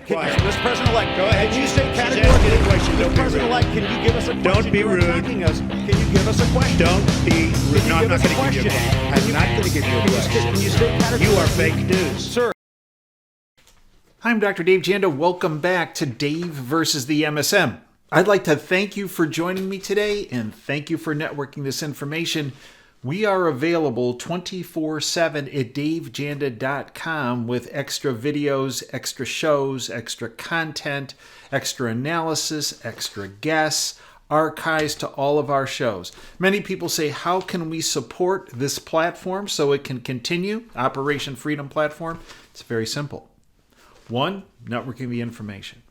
Quiet. Mr. President-elect, Go ahead. can you state She's asking categorically, a question. Don't Mr. be President-elect, can you give us a question? Don't be You're rude. attacking us. Can you give us a question? Don't be rude. Can No, you I'm give not us a going to give you a question? question. I'm not going to give you a question. Can you state categorically? You are fake news. Sir. I'm Dr. Dave Janda. Welcome back to Dave versus the MSM. I'd like to thank you for joining me today and thank you for networking this information. We are available 24/7 at davejanda.com with extra videos, extra shows, extra content, extra analysis, extra guests, archives to all of our shows. Many people say, how can we support this platform so it can continue? Operation Freedom Platform. It's very simple. One, networking the information.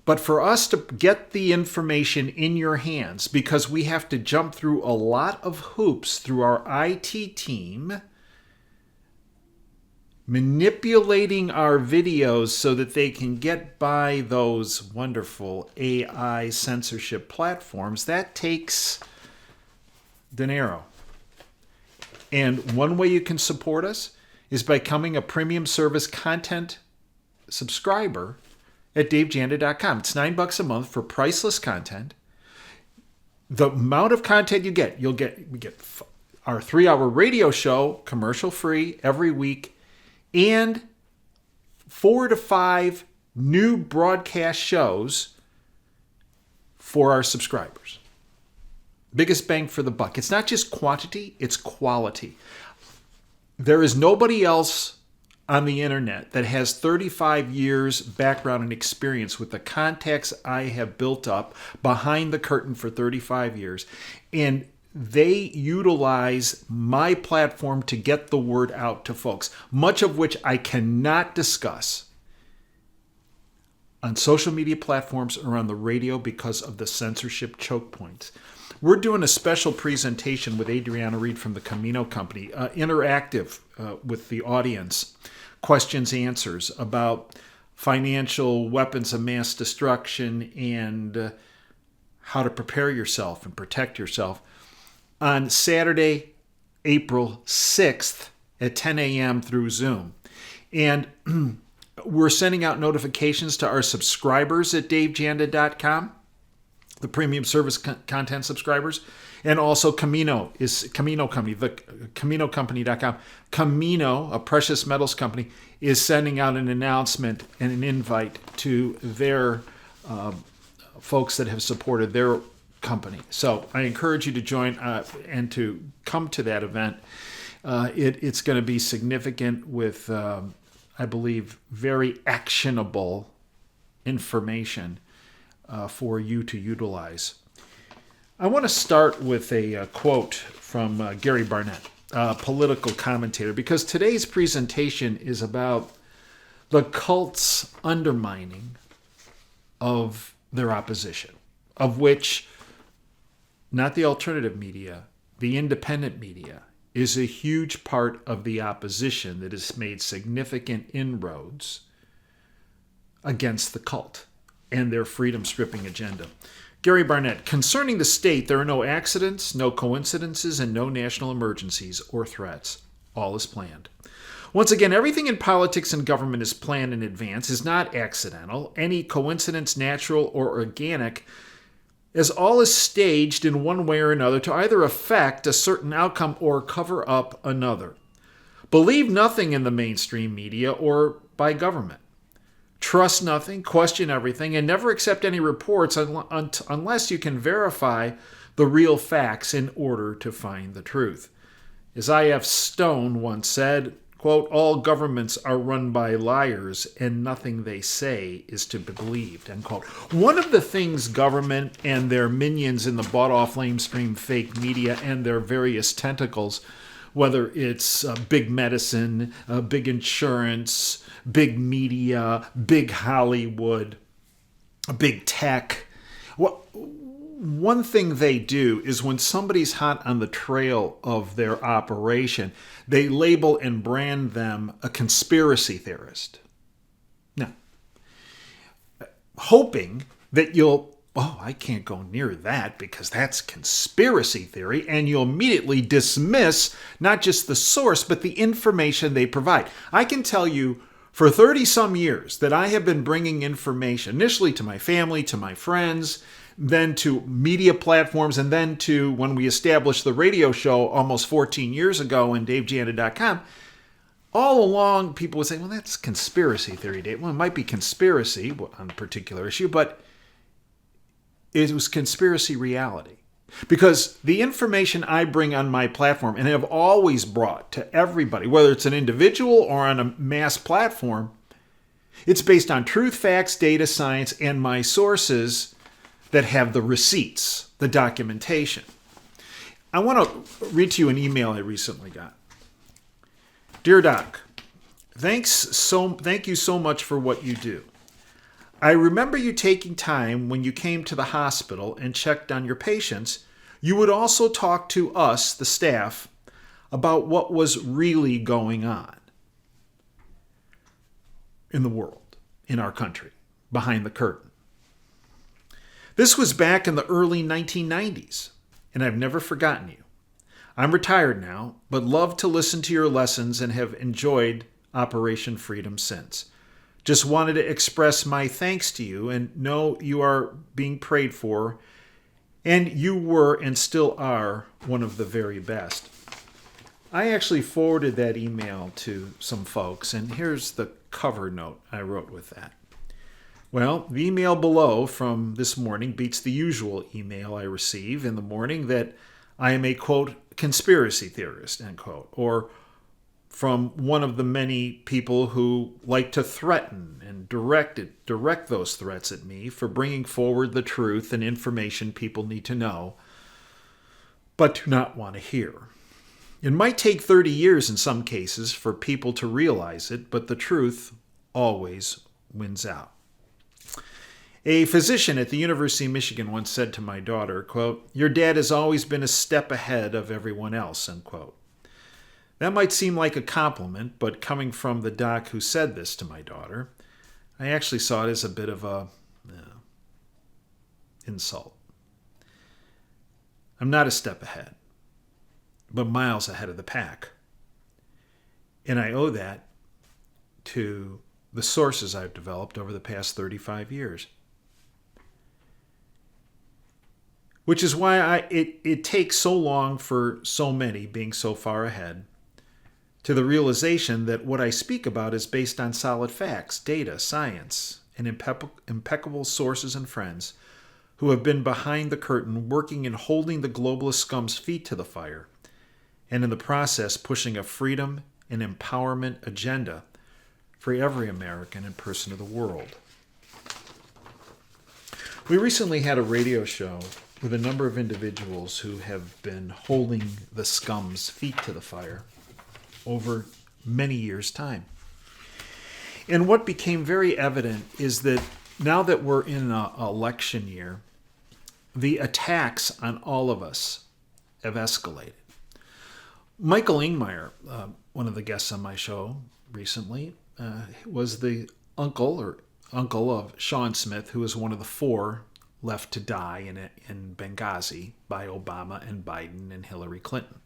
But for us to get the information in your hands, because we have to jump through a lot of hoops through our IT team, manipulating our videos so that they can get by those wonderful AI censorship platforms, that takes dinero. And one way you can support us is by becoming a premium service content subscriber at davejanda.com. It's $9 a month for priceless content. The amount of content we get our 3-hour radio show, commercial free, every week, and 4 to 5 new broadcast shows for our subscribers. Biggest bang for the buck. It's not just quantity, it's quality. There is nobody else on the internet that has 35 years background and experience with the contacts I have built up behind the curtain for 35 years. And they utilize my platform to get the word out to folks, much of which I cannot discuss on social media platforms or on the radio because of the censorship choke points. We're doing a special presentation with Adriana Reed from the Camino Company, interactive with the audience, questions, answers about financial weapons of mass destruction and how to prepare yourself and protect yourself on Saturday, April 6th at 10 a.m. through Zoom. And we're sending out notifications to our subscribers at davejanda.com. The premium service content subscribers, and also Camino Company, the CaminoCompany.com. Camino, a precious metals company, is sending out an announcement and an invite to their folks that have supported their company. So I encourage you to join and to come to that event. It's going to be significant with, I believe, very actionable information for you to utilize. I want to start with a quote from Gary Barnett, a political commentator, because today's presentation is about the cult's undermining of their opposition, of which not the alternative media, the independent media, is a huge part of the opposition that has made significant inroads against the cult and their freedom-stripping agenda. Gary Barnett, concerning the state, there are no accidents, no coincidences, and no national emergencies or threats. All is planned. Once again, everything in politics and government is planned in advance, is not accidental, any coincidence, natural or organic, as all is staged in one way or another to either affect a certain outcome or cover up another. Believe nothing in the mainstream media or by government. Trust nothing, question everything, and never accept any reports unless you can verify the real facts in order to find the truth. As I.F. Stone once said, quote, all governments are run by liars and nothing they say is to be believed, end quote. One of the things government and their minions in the bought-off lamestream fake media and their various tentacles, whether it's big medicine, big insurance, big media, big Hollywood, big tech. One thing they do is when somebody's hot on the trail of their operation, they label and brand them a conspiracy theorist. Now, hoping that I can't go near that because that's conspiracy theory, and you'll immediately dismiss not just the source, but the information they provide. I can tell you For 30 some years that I have been bringing information, initially to my family, to my friends, then to media platforms, and then to when we established the radio show almost 14 years ago in DaveJanda.com, all along people would say, well, that's conspiracy theory, Dave. Well, it might be conspiracy on a particular issue, but it was conspiracy reality. Because the information I bring on my platform and have always brought to everybody, whether it's an individual or on a mass platform, it's based on truth, facts, data, science, and my sources that have the receipts, the documentation. I want to read to you an email I recently got. Dear Doc, thank you so much for what you do. I remember you taking time when you came to the hospital and checked on your patients. You would also talk to us, the staff, about what was really going on in the world, in our country, behind the curtain. This was back in the early 1990s, and I've never forgotten you. I'm retired now, but love to listen to your lessons and have enjoyed Operation Freedom since. Just wanted to express my thanks to you and know you are being prayed for, and you were and still are one of the very best. I actually forwarded that email to some folks, and here's the cover note I wrote with that. Well, the email below from this morning beats the usual email I receive in the morning that I am a, quote, conspiracy theorist, end quote, or from one of the many people who like to threaten and direct those threats at me for bringing forward the truth and information people need to know, but do not want to hear. It might take 30 years in some cases for people to realize it, but the truth always wins out. A physician at the University of Michigan once said to my daughter, quote, "Your dad has always been a step ahead of everyone else," end quote. That might seem like a compliment, but coming from the doc who said this to my daughter, I actually saw it as a bit of a insult. I'm not a step ahead, but miles ahead of the pack. And I owe that to the sources I've developed over the past 35 years. Which is why it takes so long for so many being so far ahead to the realization that what I speak about is based on solid facts, data, science, and impeccable sources and friends who have been behind the curtain working and holding the globalist scum's feet to the fire, and in the process pushing a freedom and empowerment agenda for every American and person of the world. We recently had a radio show with a number of individuals who have been holding the scum's feet to the fire over many years' time. And what became very evident is that now that we're in an election year, the attacks on all of us have escalated. Michael Ingmeyer, one of the guests on my show recently, was the uncle of Sean Smith, who was one of the 4 left to die in Benghazi by Obama and Biden and Hillary Clinton.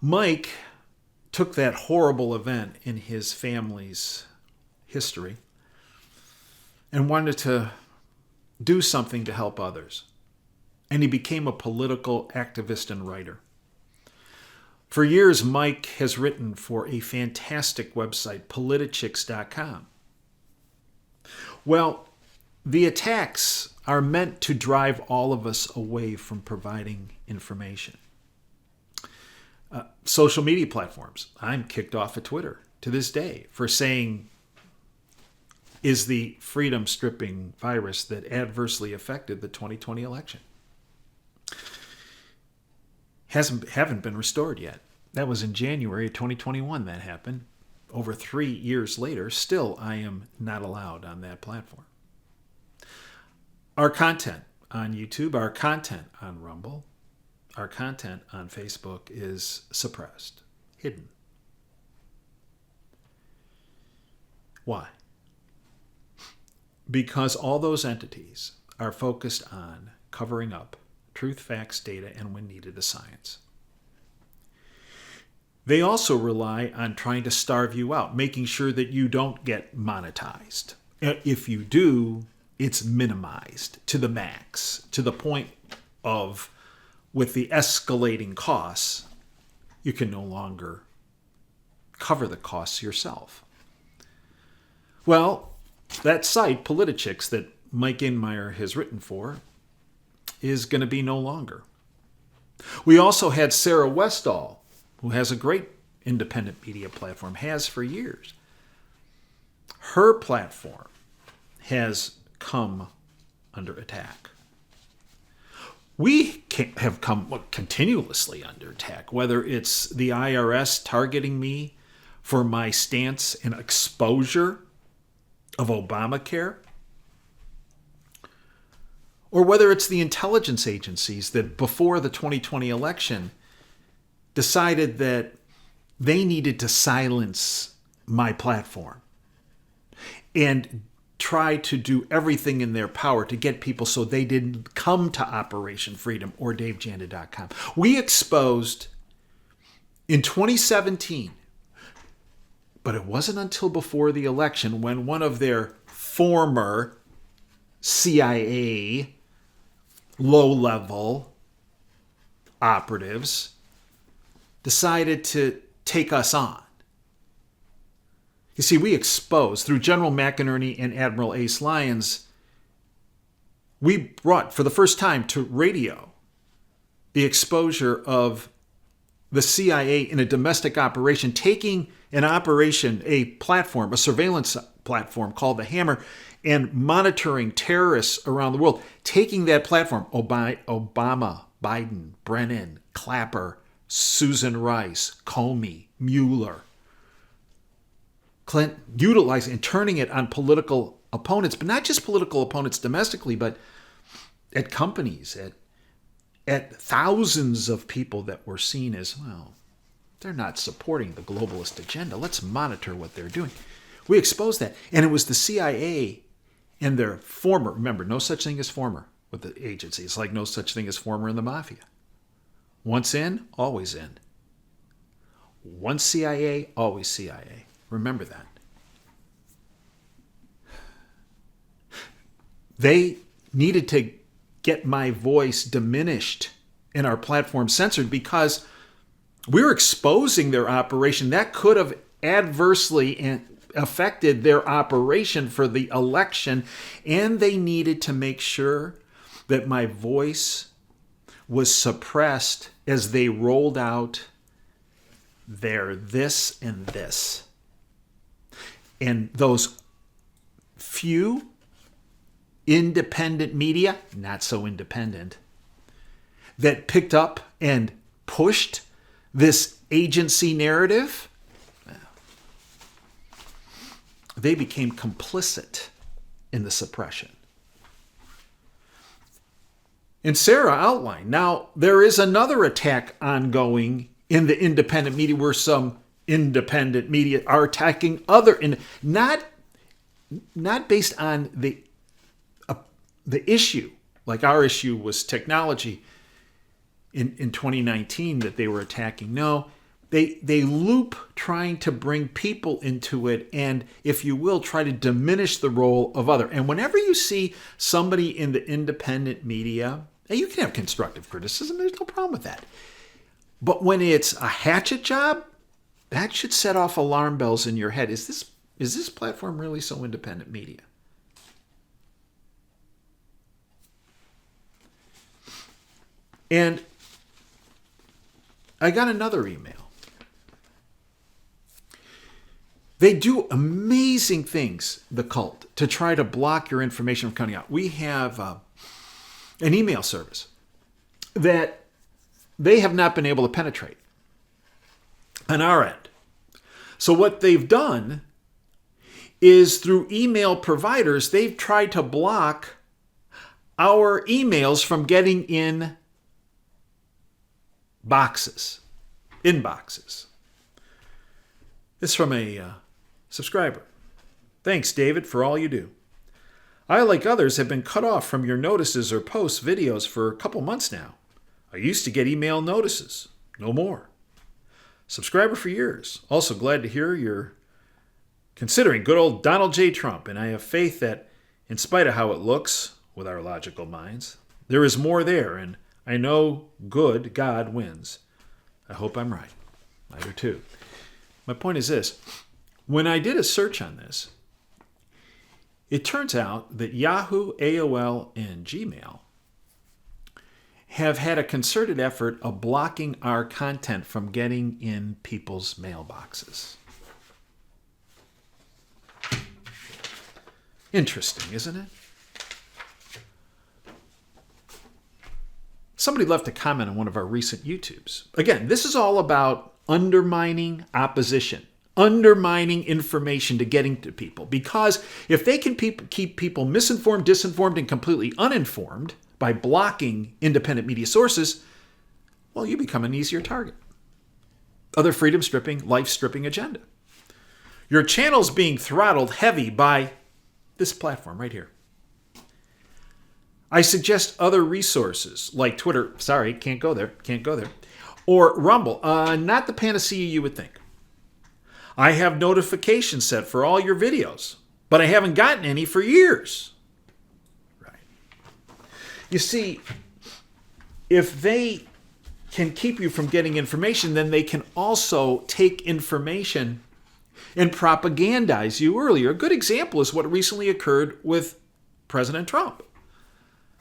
Mike took that horrible event in his family's history and wanted to do something to help others. And he became a political activist and writer. For years, Mike has written for a fantastic website, politichicks.com. Well, the attacks are meant to drive all of us away from providing information. Social media platforms. I'm kicked off of Twitter to this day for saying, is the freedom-stripping virus that adversely affected the 2020 election. Haven't been restored yet. That was in January of 2021 that happened. Over 3 years later, still I am not allowed on that platform. Our content on YouTube, our content on Rumble, our content on Facebook is suppressed, hidden. Why? Because all those entities are focused on covering up truth, facts, data, and when needed, the science. They also rely on trying to starve you out, making sure that you don't get monetized. If you do, it's minimized to the max, to the point of, with the escalating costs, you can no longer cover the costs yourself. Well, that site, Politichicks, that Mike Inmeyer has written for, is going to be no longer. We also had Sarah Westall, who has a great independent media platform, has for years. Her platform has come under attack. We have come continuously under attack, whether it's the IRS targeting me for my stance and exposure of Obamacare, or whether it's the intelligence agencies that before the 2020 election decided that they needed to silence my platform and try to do everything in their power to get people so they didn't come to Operation Freedom or DaveJanda.com. We exposed in 2017, but it wasn't until before the election when one of their former CIA low-level operatives decided to take us on. You see, we exposed, through General McInerney and Admiral Ace Lyons, we brought for the first time to radio the exposure of the CIA in a domestic operation, taking an operation, a platform, a surveillance platform called the Hammer, and monitoring terrorists around the world, taking that platform, Obama, Biden, Brennan, Clapper, Susan Rice, Comey, Mueller, Clinton, utilizing and turning it on political opponents, but not just political opponents domestically, but at companies, at thousands of people that were seen as, well, they're not supporting the globalist agenda. Let's monitor what they're doing. We exposed that. And it was the CIA and their former, remember, no such thing as former with the agency. It's like no such thing as former in the mafia. Once in, always in. Once CIA, always CIA. Remember that. They needed to get my voice diminished and our platform censored because we're exposing their operation. That could have adversely affected their operation for the election, and they needed to make sure that my voice was suppressed as they rolled out their this and this. And those few independent media, not so independent, that picked up and pushed this agency narrative, they became complicit in the suppression. And Sarah outlined, now there is another attack ongoing in the independent media where some independent media are attacking other, not based on the issue, like our issue was technology in 2019 that they were attacking. No, they loop trying to bring people into it and, if you will, try to diminish the role of other. And whenever you see somebody in the independent media, you can have constructive criticism, there's no problem with that. But when it's a hatchet job, that should set off alarm bells in your head. Is this platform really so independent media? And I got another email. They do amazing things, the cult, to try to block your information from coming out. We have an email service that they have not been able to penetrate on our end. So what they've done is, through email providers, they've tried to block our emails from getting in inboxes. This is from a subscriber. Thanks, David, for all you do. I, like others, have been cut off from your notices or posts videos for a couple months now. I used to get email notices. No more. Subscriber for years. Also glad to hear you're considering good old Donald J. Trump, and I have faith that in spite of how it looks with our logical minds, there is more there, and I know good God wins. I hope I'm right. I do too. My point is this. When I did a search on this, it turns out that Yahoo, AOL, and Gmail have had a concerted effort of blocking our content from getting in people's mailboxes. Interesting, isn't it? Somebody left a comment on one of our recent YouTubes. Again, this is all about undermining opposition, undermining information to getting to people. Because if they can keep people misinformed, disinformed, and completely uninformed by blocking independent media sources, well, you become an easier target. Other freedom-stripping, life-stripping agenda. Your channel's being throttled heavy by this platform right here. I suggest other resources like Twitter. Sorry, can't go there. Or Rumble. Not the panacea you would think. I have notifications set for all your videos, but I haven't gotten any for years. Right. You see, if they can keep you from getting information, then they can also take information and propagandize you earlier. A good example is what recently occurred with President Trump.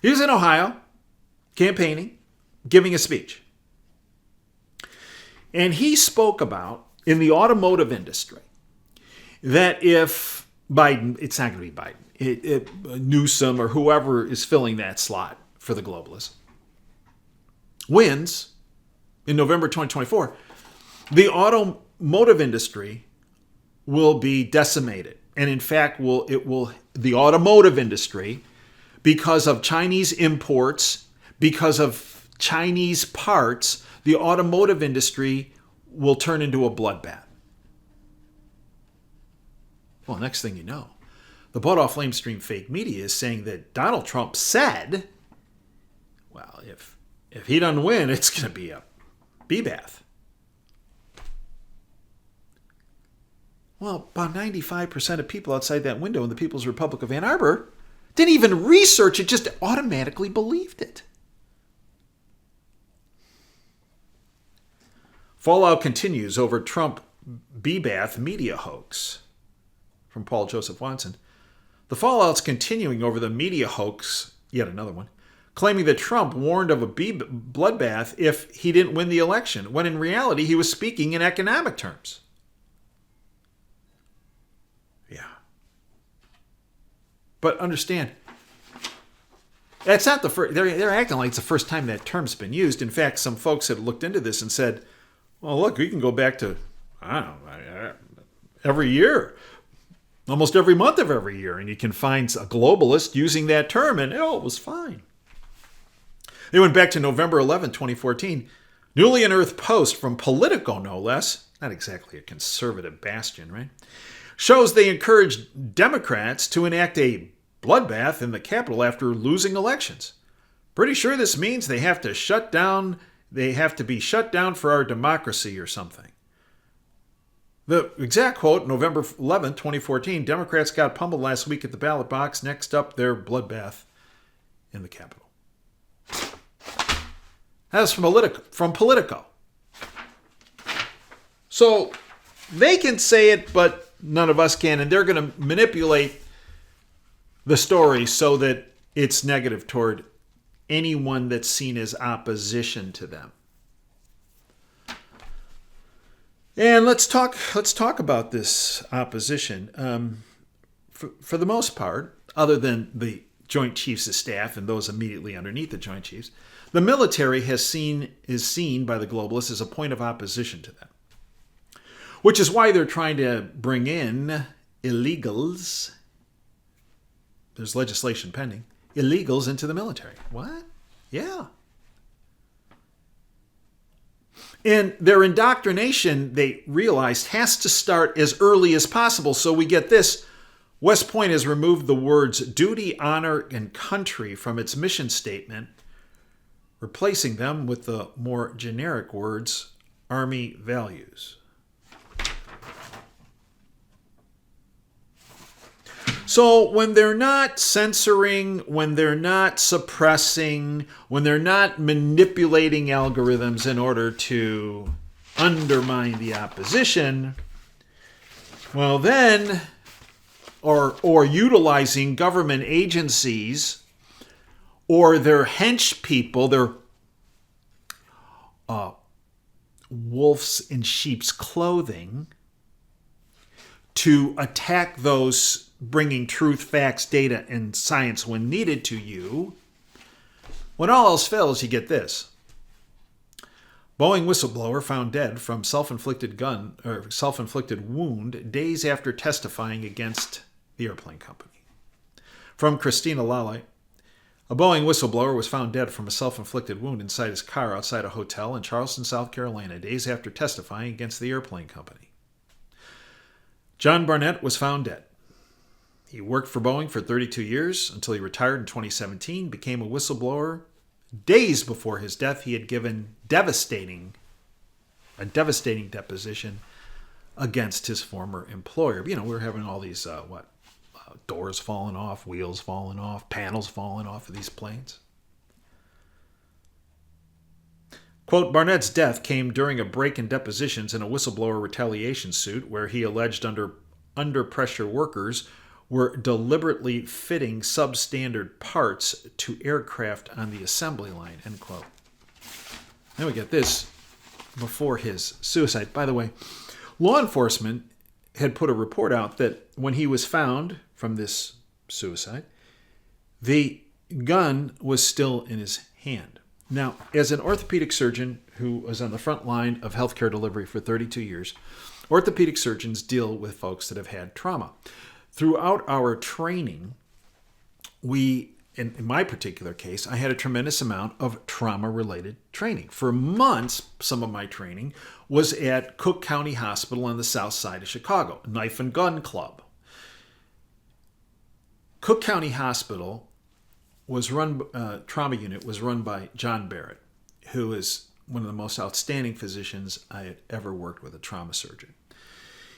He was in Ohio, campaigning, giving a speech. And he spoke about, in the automotive industry, that if Biden, it's not going to be Biden, Newsom or whoever is filling that slot for the globalists, wins in November 2024, the automotive industry will be decimated. And in fact, the automotive industry, because of Chinese imports, because of Chinese parts, the automotive industry will turn into a bloodbath. Well, next thing you know, the bought-off lamestream fake media is saying that Donald Trump said, well, if he doesn't win, it's going to be a B-bath. Well, about 95% of people outside that window in the People's Republic of Ann Arbor didn't even research it, just automatically believed it. Fallout continues over Trump B-bath media hoax. From Paul Joseph Watson. The fallout's continuing over the media hoax, yet another one, claiming that Trump warned of a bloodbath if he didn't win the election, when in reality he was speaking in economic terms. Yeah. But understand, that's not the first. They're acting like it's the first time that term's been used. In fact, some folks had looked into this and said, well, look, we can go back to, I don't know, every year, almost every month of every year, and you can find a globalist using that term, and it was fine. They went back to November 11, 2014. Newly unearthed post from Politico, no less, not exactly a conservative bastion, right? Shows they encouraged Democrats to enact a bloodbath in the Capitol after losing elections. Pretty sure this means they have to be shut down for our democracy or something. The exact quote, November 11, 2014, Democrats got pummeled last week at the ballot box. Next up, their bloodbath in the Capitol. That's from Politico. So they can say it, but none of us can, and they're going to manipulate the story so that it's negative toward anyone that's seen as opposition to them. And let's talk about this opposition. For the most part, other than the Joint Chiefs of Staff and those immediately underneath the Joint Chiefs, the military is seen by the globalists as a point of opposition to them. Which is why they're trying to bring in illegals. There's legislation pending. Illegals into the military. What? Yeah. And their indoctrination, they realized, has to start as early as possible. So we get this. West Point has removed the words duty, honor, and country from its mission statement, replacing them with the more generic words Army values. So when they're not censoring, when they're not suppressing, when they're not manipulating algorithms in order to undermine the opposition, well then, or utilizing government agencies or their hench people, their wolves in sheep's clothing, to attack those bringing truth, facts, data, and science when needed to you. When all else fails, you get this. Boeing whistleblower found dead from self-inflicted wound days after testifying against the airplane company. From Christina Lally, a Boeing whistleblower was found dead from a self-inflicted wound inside his car outside a hotel in Charleston, South Carolina, days after testifying against the airplane company. John Barnett was found dead. He worked for Boeing for 32 years until he retired in 2017, became a whistleblower. Days before his death, he had given a devastating deposition against his former employer. You know, we were having all these, doors falling off, wheels falling off, panels falling off of these planes. Quote, Barnett's death came during a break in depositions in a whistleblower retaliation suit where he alleged under pressure workers were deliberately fitting substandard parts to aircraft on the assembly line, end quote. Now we get this before his suicide. By the way, law enforcement had put a report out that when he was found from this suicide, the gun was still in his hand. Now, as an orthopedic surgeon who was on the front line of healthcare delivery for 32 years, orthopedic surgeons deal with folks that have had trauma. Throughout our training, in my particular case, I had a tremendous amount of trauma-related training. For months, some of my training was at Cook County Hospital on the south side of Chicago, Knife and Gun Club. Cook County Hospital trauma unit was run by John Barrett, who is one of the most outstanding physicians I had ever worked with, a trauma surgeon.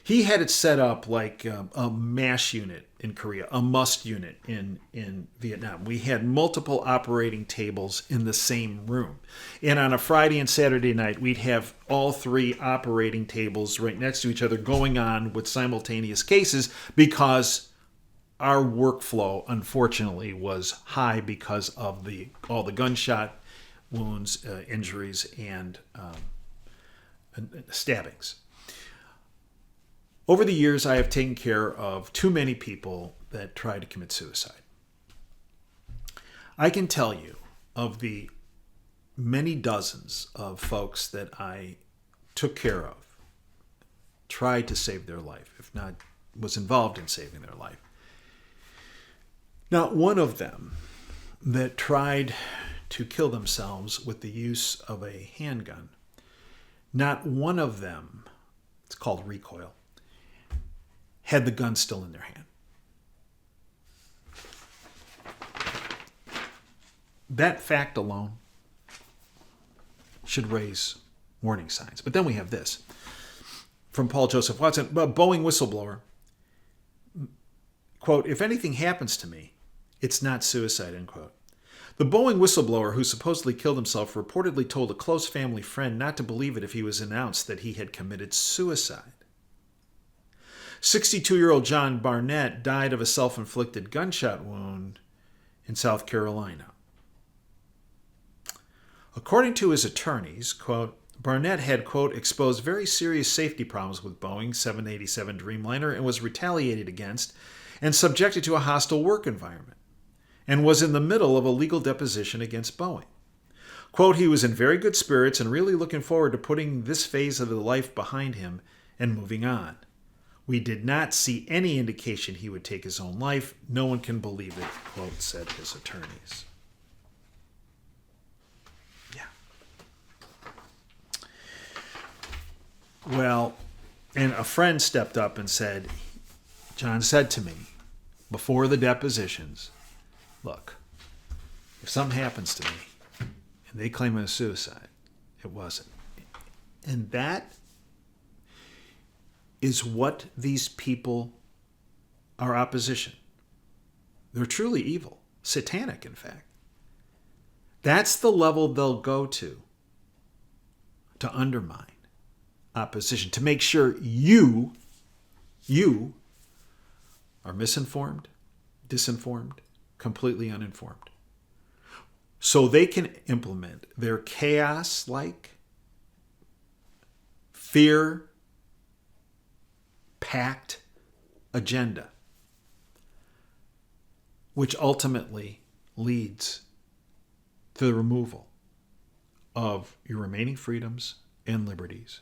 He had it set up like a MASH unit in Korea, a MUST unit in Vietnam. We had multiple operating tables in the same room. And on a Friday and Saturday night, we'd have all three operating tables right next to each other going on with simultaneous cases because our workflow, unfortunately, was high because of all the gunshot wounds, injuries, and stabbings. Over the years, I have taken care of too many people that try to commit suicide. I can tell you of the many dozens of folks that I took care of, tried to save their life, if not was involved in saving their life. Not one of them that tried to kill themselves with the use of a handgun, not one of them, it's called recoil, had the gun still in their hand. That fact alone should raise warning signs. But then we have this from Paul Joseph Watson, a Boeing whistleblower. Quote, if anything happens to me, it's not suicide, end quote. The Boeing whistleblower who supposedly killed himself reportedly told a close family friend not to believe it if he was announced that he had committed suicide. 62-year-old John Barnett died of a self-inflicted gunshot wound in South Carolina. According to his attorneys, quote, Barnett had, quote, exposed very serious safety problems with Boeing 787 Dreamliner and was retaliated against and subjected to a hostile work environment and was in the middle of a legal deposition against Boeing. Quote, he was in very good spirits and really looking forward to putting this phase of his life behind him and moving on. We did not see any indication he would take his own life. No one can believe it, quote, said his attorneys. Yeah. Well, and a friend stepped up and said, John said to me before the depositions, look, if something happens to me and they claim it was suicide, it wasn't. And that is what these people are opposition. They're truly evil, satanic, in fact. That's the level they'll go to undermine opposition, to make sure you are misinformed, disinformed, completely uninformed. So they can implement their chaos-like, fear-packed agenda, which ultimately leads to the removal of your remaining freedoms and liberties,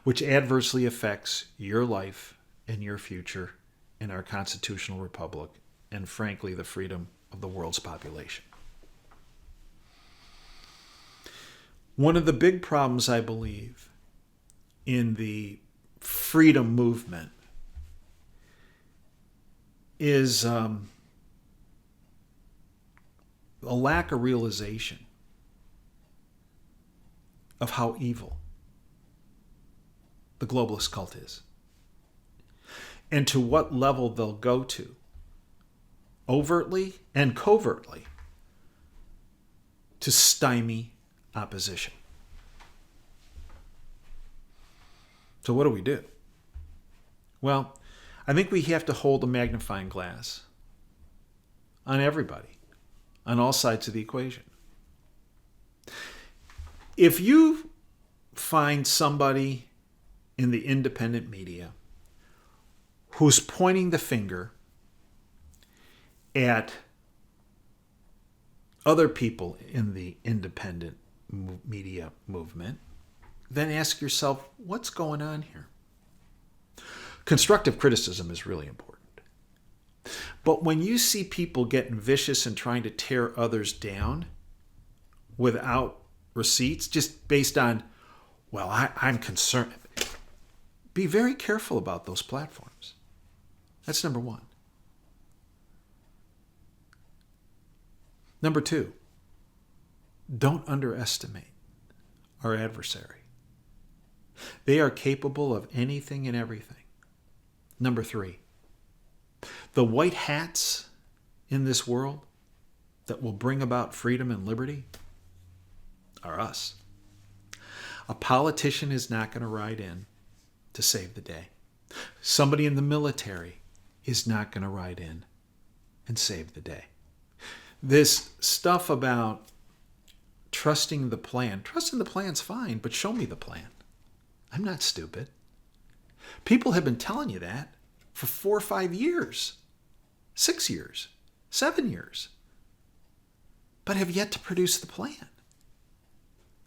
which adversely affects your life and your future in our constitutional republic, and frankly, the freedom of the world's population. One of the big problems, I believe, in the freedom movement is a lack of realization of how evil the globalist cult is, and to what level they'll go to, overtly and covertly, to stymie opposition. So what do? Well, I think we have to hold a magnifying glass on everybody, on all sides of the equation. If you find somebody in the independent media who's pointing the finger at other people in the independent media movement, then ask yourself, what's going on here? Constructive criticism is really important. But when you see people getting vicious and trying to tear others down without receipts, just based on, well, I'm concerned, be very careful about those platforms. That's number one. Number two, don't underestimate our adversary. They are capable of anything and everything. Number three, the white hats in this world that will bring about freedom and liberty are us. A politician is not going to ride in to save the day. Somebody in the military is not going to ride in and save the day. This stuff about trusting the plan the plan's fine, but show me the plan. I'm not stupid. People have been telling you that for 4 or 5 years, 6 years, 7 years, but have yet to produce the plan.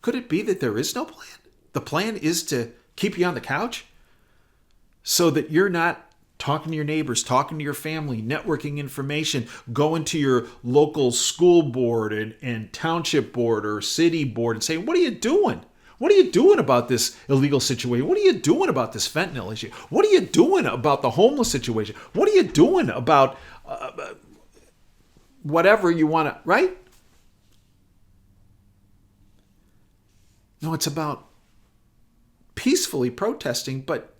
Could it be that there is no plan? The plan is to keep you on the couch so that you're not talking to your neighbors, talking to your family, networking information, going to your local school board and township board or city board and saying, what are you doing? What are you doing about this illegal situation? What are you doing about this fentanyl issue? What are you doing about the homeless situation? What are you doing about whatever you want to, right? No, it's about peacefully protesting, but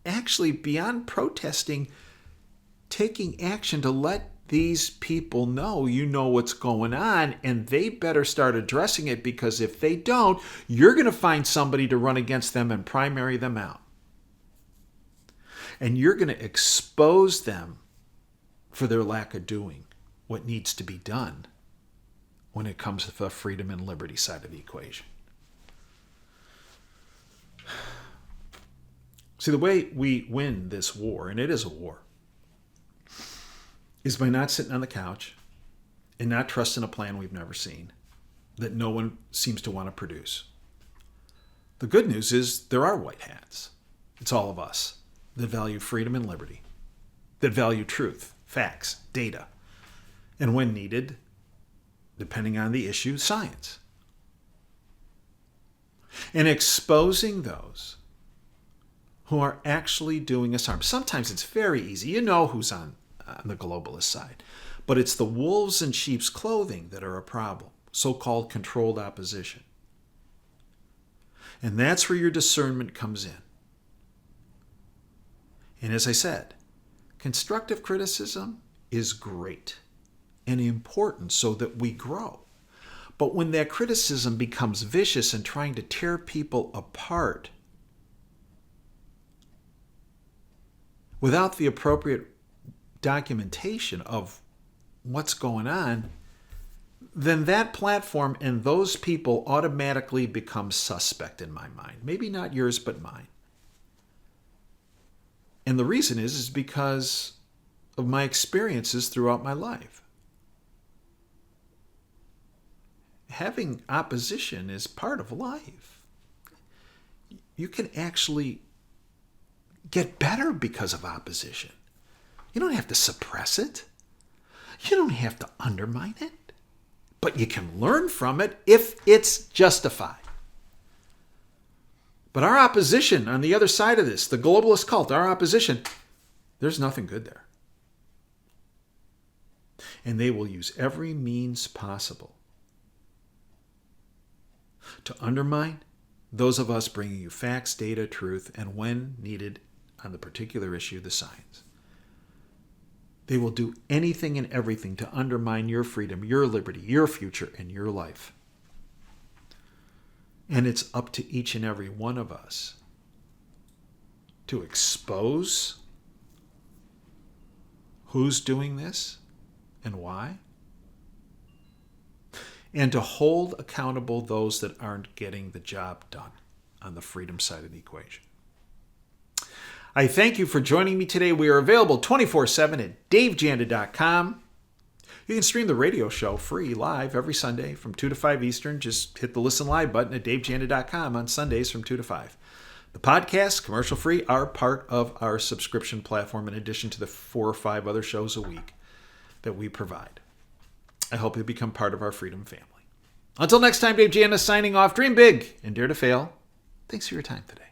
actually beyond protesting, taking action to let these people know you know what's going on, and they better start addressing it, because if they don't, you're going to find somebody to run against them and primary them out. And you're going to expose them for their lack of doing what needs to be done when it comes to the freedom and liberty side of the equation. See, the way we win this war, and it is a war, is by not sitting on the couch and not trusting a plan we've never seen that no one seems to want to produce. The good news is there are white hats. It's all of us that value freedom and liberty, that value truth, facts, data, and when needed, depending on the issue, science. And exposing those who are actually doing us harm. Sometimes it's very easy. You know who's on the globalist side. But it's the wolves in sheep's clothing that are a problem, so-called controlled opposition. And that's where your discernment comes in. And as I said, constructive criticism is great and important so that we grow. But when that criticism becomes vicious and trying to tear people apart without the appropriate documentation of what's going on, then that platform and those people automatically become suspect in my mind. Maybe not yours, but mine. And the reason is because of my experiences throughout my life. Having opposition is part of life. You can actually get better because of opposition. You don't have to suppress it. You don't have to undermine it. But you can learn from it if it's justified. But our opposition on the other side of this, the globalist cult, our opposition, there's nothing good there. And they will use every means possible to undermine those of us bringing you facts, data, truth, and when needed on the particular issue, the science. They will do anything and everything to undermine your freedom, your liberty, your future, and your life. And it's up to each and every one of us to expose who's doing this and why, and to hold accountable those that aren't getting the job done on the freedom side of the equation. I thank you for joining me today. We are available 24/7 at davejanda.com. You can stream the radio show free live every Sunday from 2 to 5 Eastern. Just hit the listen live button at davejanda.com on Sundays from 2 to 5. The podcasts, commercial free, are part of our subscription platform in addition to the 4 or 5 other shows a week that we provide. I hope you become part of our freedom family. Until next time, Dave Janda signing off. Dream big and dare to fail. Thanks for your time today.